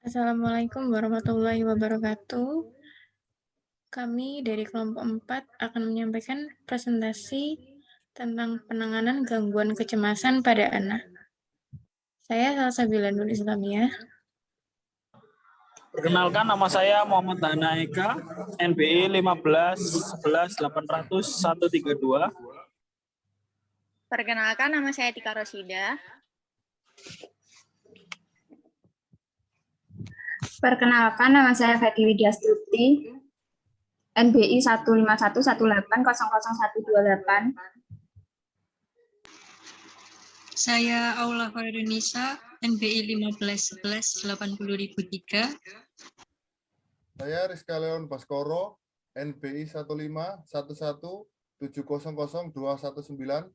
Assalamualaikum warahmatullahi wabarakatuh. Kami dari kelompok 4 akan menyampaikan presentasi tentang penanganan gangguan kecemasan pada anak. Saya Salsabila Nur Islamiyah. Perkenalkan, nama saya Muhammad Dana Eka, NBI 15 11 800 132. Perkenalkan, nama saya Tika Rosida. Perkenalkan, nama saya Feti Widyastuti, NBI 15118000128. Saya Aula Khairunnisa, NBI 15 11 80003. Saya Rizka Leon Baskoro, NBI 15 11 700 219.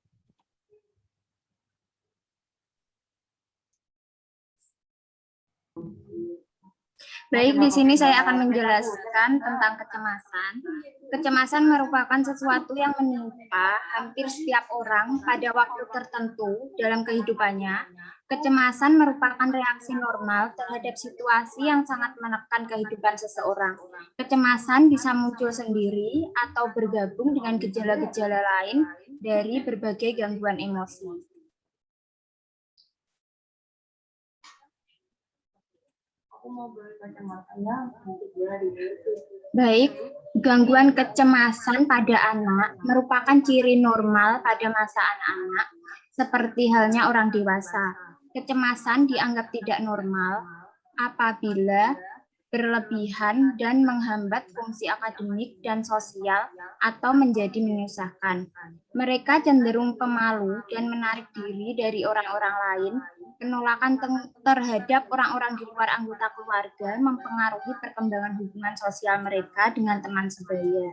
Baik, di sini saya akan menjelaskan tentang kecemasan. Kecemasan merupakan sesuatu yang menimpa hampir setiap orang pada waktu tertentu dalam kehidupannya. Kecemasan merupakan reaksi normal terhadap situasi yang sangat menekan kehidupan seseorang. Kecemasan bisa muncul sendiri atau bergabung dengan gejala-gejala lain dari berbagai gangguan emosi. Baik, gangguan kecemasan pada anak merupakan ciri normal pada masa anak-anak, seperti halnya orang dewasa. Kecemasan dianggap tidak normal apabila berlebihan dan menghambat fungsi akademik dan sosial atau menjadi menyusahkan. Mereka cenderung pemalu dan menarik diri dari orang-orang lain. Penolakan terhadap orang-orang di luar anggota keluarga mempengaruhi perkembangan hubungan sosial mereka dengan teman sebaya.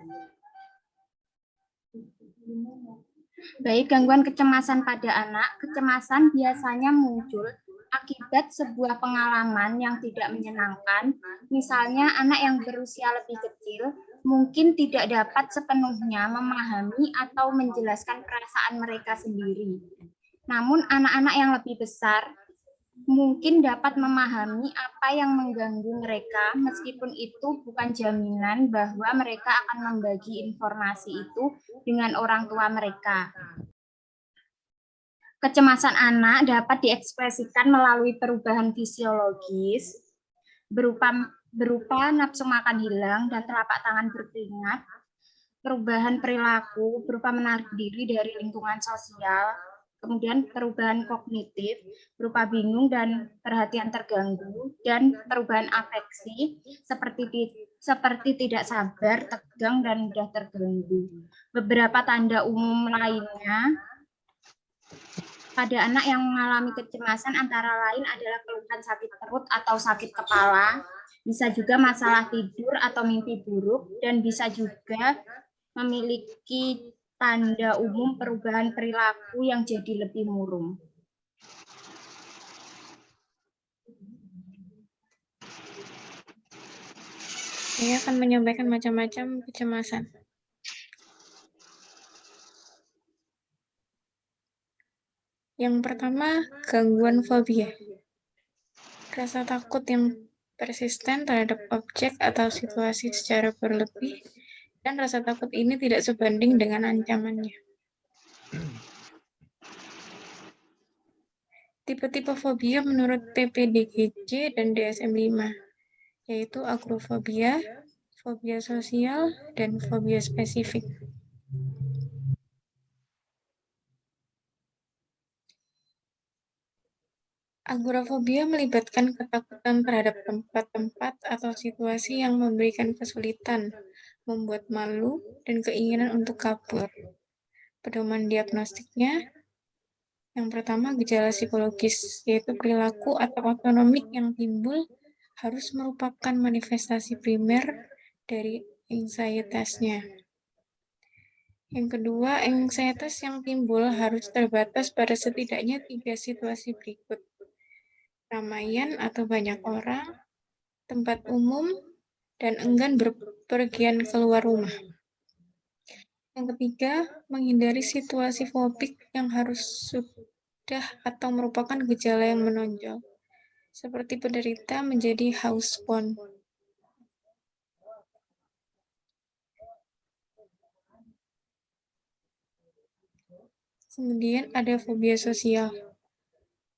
Baik, gangguan kecemasan pada anak. Kecemasan biasanya muncul akibat sebuah pengalaman yang tidak menyenangkan. Misalnya, anak yang berusia lebih kecil mungkin tidak dapat sepenuhnya memahami atau menjelaskan perasaan mereka sendiri. Namun anak-anak yang lebih besar mungkin dapat memahami apa yang mengganggu mereka, meskipun itu bukan jaminan bahwa mereka akan membagi informasi itu dengan orang tua mereka. Kecemasan anak dapat diekspresikan melalui perubahan fisiologis berupa nafsu makan hilang dan telapak tangan berkeringat, perubahan perilaku berupa menarik diri dari lingkungan sosial, kemudian perubahan kognitif berupa bingung dan perhatian terganggu, dan perubahan afeksi seperti tidak sabar, tegang, dan mudah terganggu. Beberapa tanda umum lainnya pada anak yang mengalami kecemasan antara lain adalah keluhan sakit perut atau sakit kepala, bisa juga masalah tidur atau mimpi buruk, dan bisa juga memiliki tanda umum perubahan perilaku yang jadi lebih murung. Saya akan menyampaikan macam-macam kecemasan. Yang pertama, gangguan fobia. Rasa takut yang persisten terhadap objek atau situasi secara berlebih, dan rasa takut ini tidak sebanding dengan ancamannya. Tipe-tipe fobia menurut PPDGJ dan DSM-5, yaitu agrofobia, fobia sosial, dan fobia spesifik. Agorafobia melibatkan ketakutan terhadap tempat-tempat atau situasi yang memberikan kesulitan, membuat malu, dan keinginan untuk kabur. Pedoman diagnostiknya, yang pertama gejala psikologis, yaitu perilaku atau otonomik yang timbul harus merupakan manifestasi primer dari anxietasnya. Yang kedua, anxietas yang timbul harus terbatas pada setidaknya 3 situasi berikut. Keramaian atau banyak orang, tempat umum, dan enggan berpergian keluar rumah. Yang ketiga, menghindari situasi fobik yang harus sudah atau merupakan gejala yang menonjol, seperti penderita menjadi houseborn. Kemudian ada fobia sosial,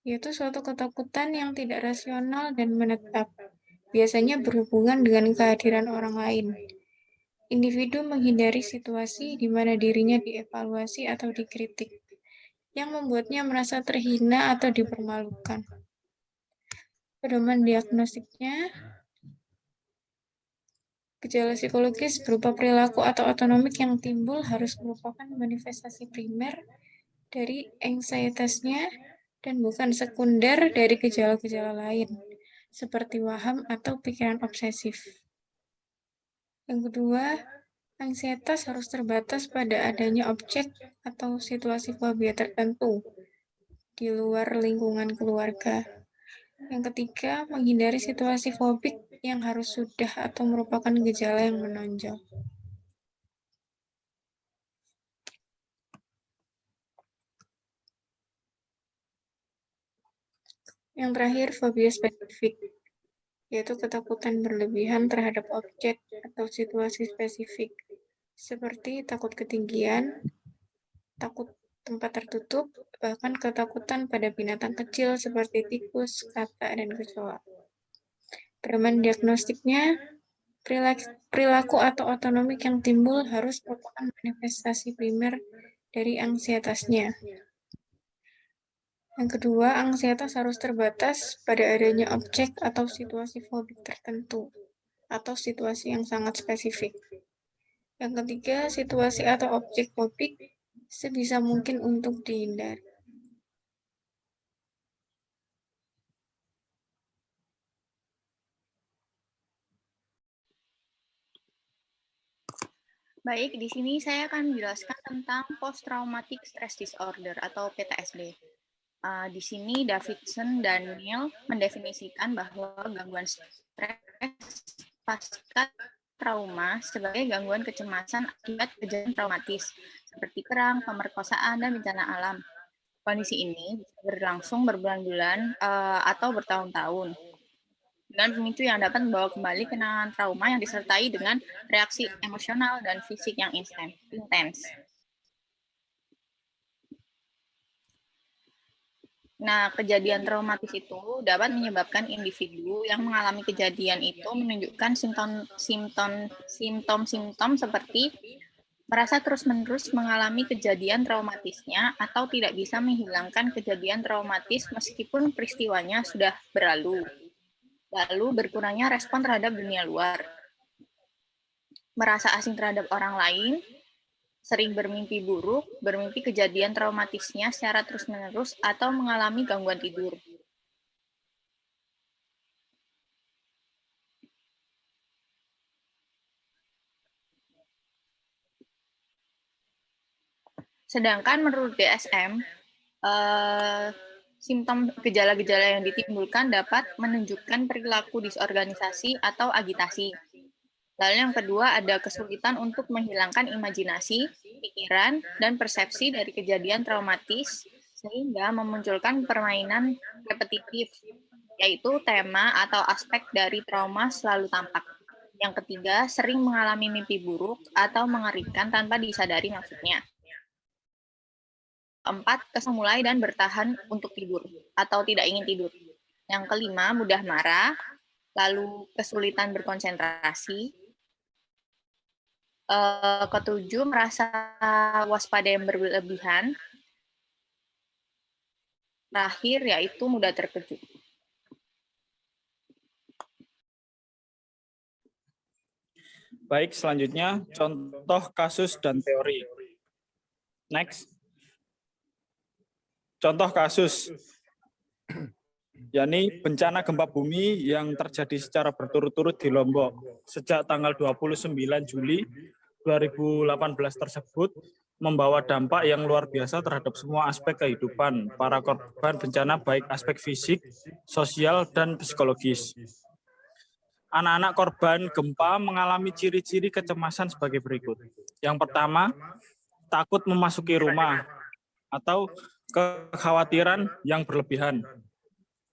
yaitu suatu ketakutan yang tidak rasional dan menetap, biasanya berhubungan dengan kehadiran orang lain. Individu menghindari situasi di mana dirinya dievaluasi atau dikritik, yang membuatnya merasa terhina atau dipermalukan. Pedoman diagnostiknya, gejala psikologis berupa perilaku atau otonomik yang timbul harus merupakan manifestasi primer dari anxietasnya dan bukan sekunder dari gejala-gejala lain, seperti waham atau pikiran obsesif. Yang kedua, ansietas harus terbatas pada adanya objek atau situasi fobia tertentu di luar lingkungan keluarga. Yang ketiga, menghindari situasi fobik yang harus sudah atau merupakan gejala yang menonjol. Yang terakhir, fobia spesifik, yaitu ketakutan berlebihan terhadap objek atau situasi spesifik, seperti takut ketinggian, takut tempat tertutup, bahkan ketakutan pada binatang kecil seperti tikus, katak, dan kecoa. Pedoman diagnostiknya, perilaku atau otonomik yang timbul harus merupakan manifestasi primer dari ansietasnya. Yang kedua, ansietas harus terbatas pada adanya objek atau situasi fobik tertentu, atau situasi yang sangat spesifik. Yang ketiga, situasi atau objek fobik sebisa mungkin untuk dihindari. Baik, di sini saya akan menjelaskan tentang Post Traumatic Stress Disorder atau PTSD. Di sini Davidson dan Neal mendefinisikan bahwa gangguan stres pasca trauma sebagai gangguan kecemasan akibat kejadian traumatis seperti perang, pemerkosaan, dan bencana alam. Kondisi ini bisa berlangsung berbulan-bulan atau bertahun-tahun dengan pemicu yang dapat membawa kembali kenangan trauma yang disertai dengan reaksi emosional dan fisik yang intens. Nah, kejadian traumatis itu dapat menyebabkan individu yang mengalami kejadian itu menunjukkan simptom-simptom seperti merasa terus-menerus mengalami kejadian traumatisnya atau tidak bisa menghilangkan kejadian traumatis meskipun peristiwanya sudah berlalu. Lalu berkurangnya respon terhadap dunia luar. Merasa asing terhadap orang lain, sering bermimpi buruk, bermimpi kejadian traumatisnya secara terus-menerus, atau mengalami gangguan tidur. Sedangkan menurut DSM, simptom gejala-gejala yang ditimbulkan dapat menunjukkan perilaku disorganisasi atau agitasi. Lalu yang kedua ada kesulitan untuk menghilangkan imajinasi, pikiran, dan persepsi dari kejadian traumatis sehingga memunculkan permainan repetitif, yaitu tema atau aspek dari trauma selalu tampak. Yang ketiga, sering mengalami mimpi buruk atau mengerikan tanpa disadari maksudnya. Keempat, kesulitan mulai dan bertahan untuk tidur atau tidak ingin tidur. Yang kelima, mudah marah, lalu kesulitan berkonsentrasi. Ketujuh, merasa waspada yang berlebihan. Terakhir, yaitu mudah terkejut. Baik, selanjutnya contoh kasus dan teori. Next. Contoh kasus, yakni bencana gempa bumi yang terjadi secara berturut-turut di Lombok sejak tanggal 29 Juli 2018 tersebut membawa dampak yang luar biasa terhadap semua aspek kehidupan para korban bencana, baik aspek fisik, sosial, dan psikologis. Anak-anak korban gempa mengalami ciri-ciri kecemasan sebagai berikut. Yang pertama, takut memasuki rumah atau kekhawatiran yang berlebihan.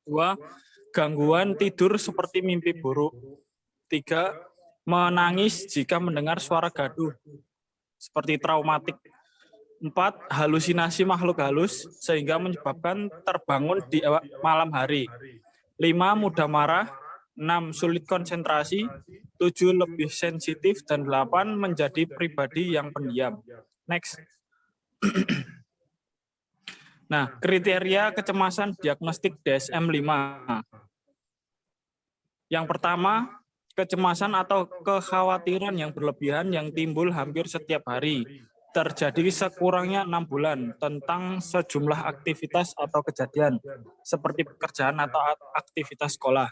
Dua, gangguan tidur seperti mimpi buruk. 3. Menangis jika mendengar suara gaduh, seperti traumatik. 4. Halusinasi makhluk halus, sehingga menyebabkan terbangun di malam hari. 5. Mudah marah. 6. Sulit konsentrasi. 7. Lebih sensitif. Dan 8. Menjadi pribadi yang pendiam. Next. Nah, kriteria kecemasan diagnostik DSM-5. Yang pertama, kecemasan atau kekhawatiran yang berlebihan yang timbul hampir setiap hari, terjadi sekurangnya 6 bulan tentang sejumlah aktivitas atau kejadian, seperti pekerjaan atau aktivitas sekolah.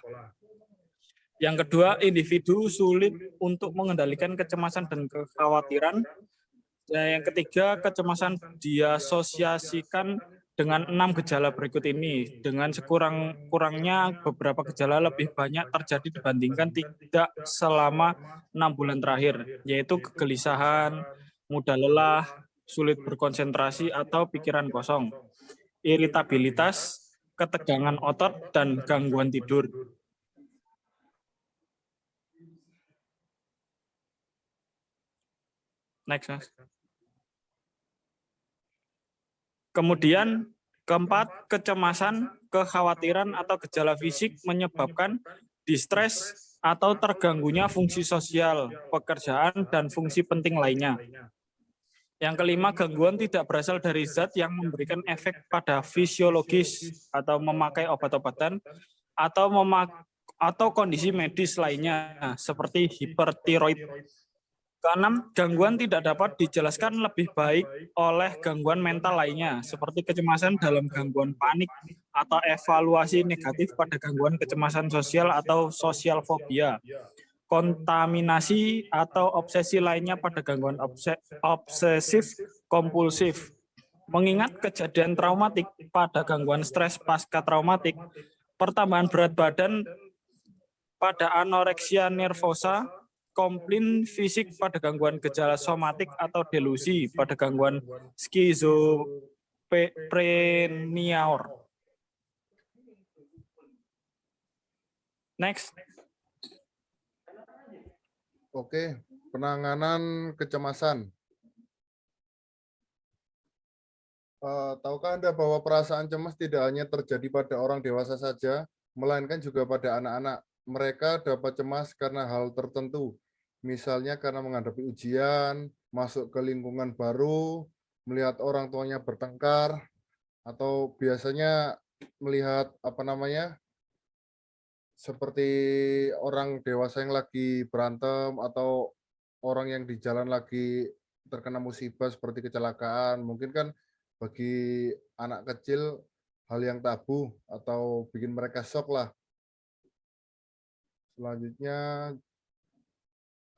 Yang kedua, individu sulit untuk mengendalikan kecemasan dan kekhawatiran. Yang ketiga, kecemasan diasosiasikan dengan 6 gejala berikut ini. Dengan sekurang-kurangnya beberapa gejala lebih banyak terjadi dibandingkan tidak selama 6 bulan terakhir, yaitu kegelisahan, mudah lelah, sulit berkonsentrasi atau pikiran kosong, iritabilitas, ketegangan otot, dan gangguan tidur. Next, Mas. Kemudian keempat, kecemasan, kekhawatiran atau gejala fisik menyebabkan distres atau terganggunya fungsi sosial, pekerjaan, dan fungsi penting lainnya. Yang kelima, gangguan tidak berasal dari zat yang memberikan efek pada fisiologis atau memakai obat-obatan atau kondisi medis lainnya seperti hipertiroid. Keenam, gangguan tidak dapat dijelaskan lebih baik oleh gangguan mental lainnya, seperti kecemasan dalam gangguan panik atau evaluasi negatif pada gangguan kecemasan sosial atau sosial fobia, kontaminasi atau obsesi lainnya pada gangguan obsesif kompulsif. Mengingat kejadian traumatik pada gangguan stres pasca traumatik, pertambahan berat badan pada anoreksia nervosa, komplain fisik pada gangguan gejala somatik atau delusi pada gangguan skizofrenia. Next. Oke, penanganan kecemasan. Tahukah Anda bahwa perasaan cemas tidak hanya terjadi pada orang dewasa saja, melainkan juga pada anak-anak. Mereka dapat cemas karena hal tertentu, misalnya karena menghadapi ujian, masuk ke lingkungan baru, melihat orang tuanya bertengkar, atau biasanya melihat seperti orang dewasa yang lagi berantem, atau orang yang di jalan lagi terkena musibah seperti kecelakaan. Mungkin kan bagi anak kecil hal yang tabu atau bikin mereka shock lah. Selanjutnya,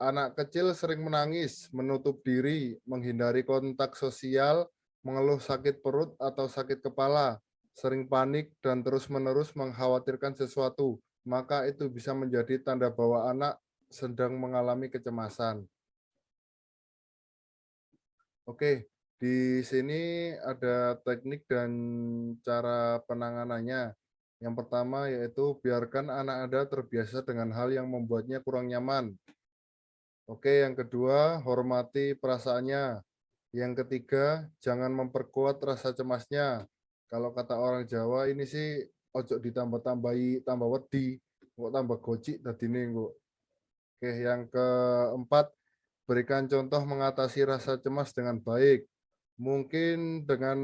anak kecil sering menangis, menutup diri, menghindari kontak sosial, mengeluh sakit perut atau sakit kepala, sering panik, dan terus-menerus mengkhawatirkan sesuatu. Maka itu bisa menjadi tanda bahwa anak sedang mengalami kecemasan. Oke, di sini ada teknik dan cara penanganannya. Yang pertama yaitu biarkan anak Anda terbiasa dengan hal yang membuatnya kurang nyaman. Oke, yang kedua, hormati perasaannya. Yang ketiga, jangan memperkuat rasa cemasnya. Kalau kata orang Jawa ini sih ojo ditambah-tambahi tambah wedi, kok tambah gojik dadine kok. Oke, yang keempat, berikan contoh mengatasi rasa cemas dengan baik. Mungkin dengan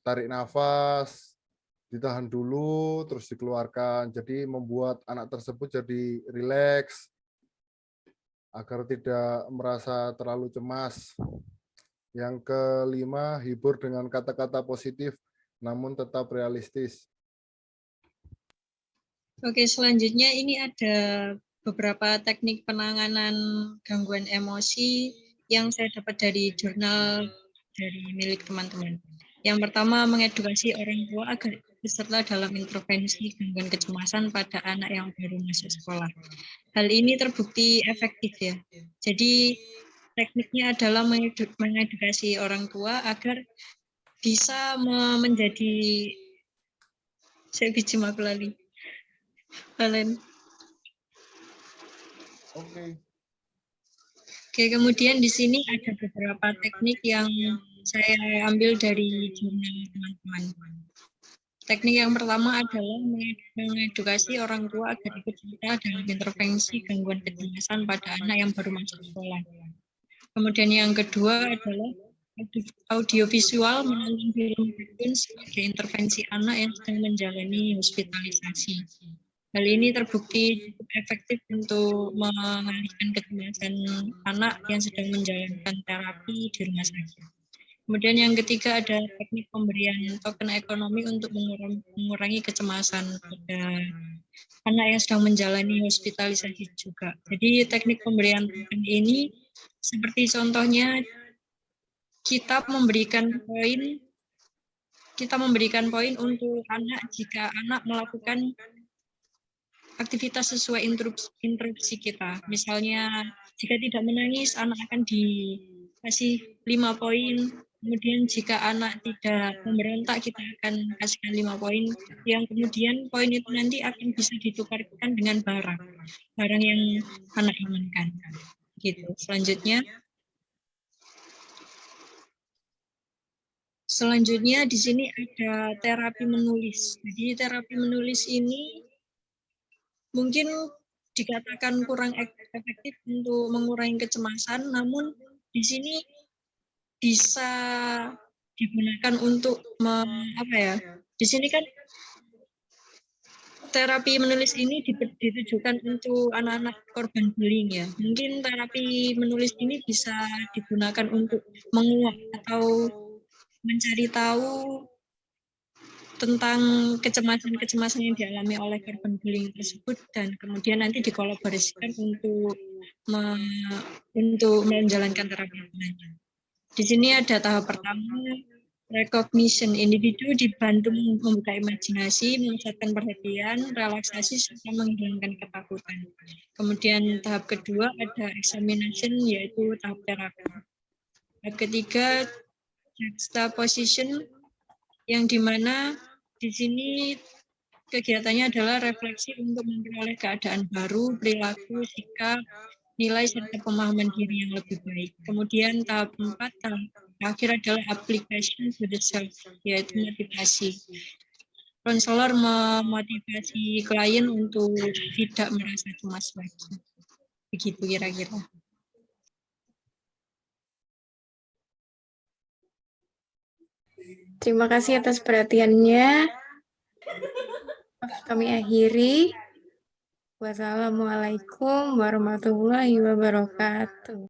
tarik nafas, ditahan dulu, terus dikeluarkan. Jadi membuat anak tersebut jadi rileks, agar tidak merasa terlalu cemas. Yang kelima, hibur dengan kata-kata positif, namun tetap realistis. Oke, selanjutnya ini ada beberapa teknik penanganan gangguan emosi yang saya dapat dari jurnal dari milik teman-teman. Yang pertama, mengedukasi orang tua agar berserta dalam intervensi gangguan kecemasan pada anak yang baru masuk sekolah. Hal ini terbukti efektif ya. Jadi tekniknya adalah mengedukasi orang tua agar bisa menjadi Saya biji aku lali. Valen. Oke. Oke, kemudian di sini ada beberapa teknik yang saya ambil dari jurnal teman-teman. Teknik yang pertama adalah mengedukasi orang tua agar ikut serta dalam intervensi gangguan kecemasan pada anak yang baru masuk sekolah. Kemudian yang kedua adalah audiovisual menonton film kartun sebagai intervensi anak yang sedang menjalani hospitalisasi. Hal ini terbukti cukup efektif untuk mengalihkan kecemasan anak yang sedang menjalankan terapi di rumah sakit. Kemudian yang ketiga ada teknik pemberian token ekonomi untuk mengurangi kecemasan pada anak yang sedang menjalani hospitalisasi juga. Jadi teknik pemberian token ini seperti contohnya kita memberikan poin untuk anak jika anak melakukan aktivitas sesuai instruksi kita. Misalnya jika tidak menangis anak akan dikasih 5 poin. Kemudian jika anak tidak memberontak kita akan kasihkan 5 poin. Yang kemudian poin itu nanti akan bisa ditukarkan dengan barang yang anak inginkan. Gitu. Selanjutnya di sini ada terapi menulis. Jadi terapi menulis ini mungkin dikatakan kurang efektif untuk mengurangi kecemasan, namun di sini bisa digunakan untuk di sini kan terapi menulis ini ditujukan untuk anak-anak korban bullying ya. Mungkin terapi menulis ini bisa digunakan untuk menguak atau mencari tahu tentang kecemasan yang dialami oleh korban bullying tersebut dan kemudian nanti dikolaborasikan untuk menjalankan terapi lanjut. Di sini ada tahap pertama, recognition. Individu dibantu membuka imajinasi, memusatkan perhatian, relaksasi, serta menghilangkan ketakutan. Kemudian tahap kedua ada examination, yaitu tahap terapi. Tahap ketiga, juxtaposition, yang dimana di sini kegiatannya adalah refleksi untuk memperoleh keadaan baru, perilaku, sikap, nilai, serta pemahaman diri yang lebih baik. Kemudian tahap 4, tahap terakhir adalah application to the self, yaitu motivasi. Konselor memotivasi klien untuk tidak merasa cemas lagi. Begitu kira-kira. Terima kasih atas perhatiannya. Kami akhiri. Wassalamualaikum warahmatullahi wabarakatuh.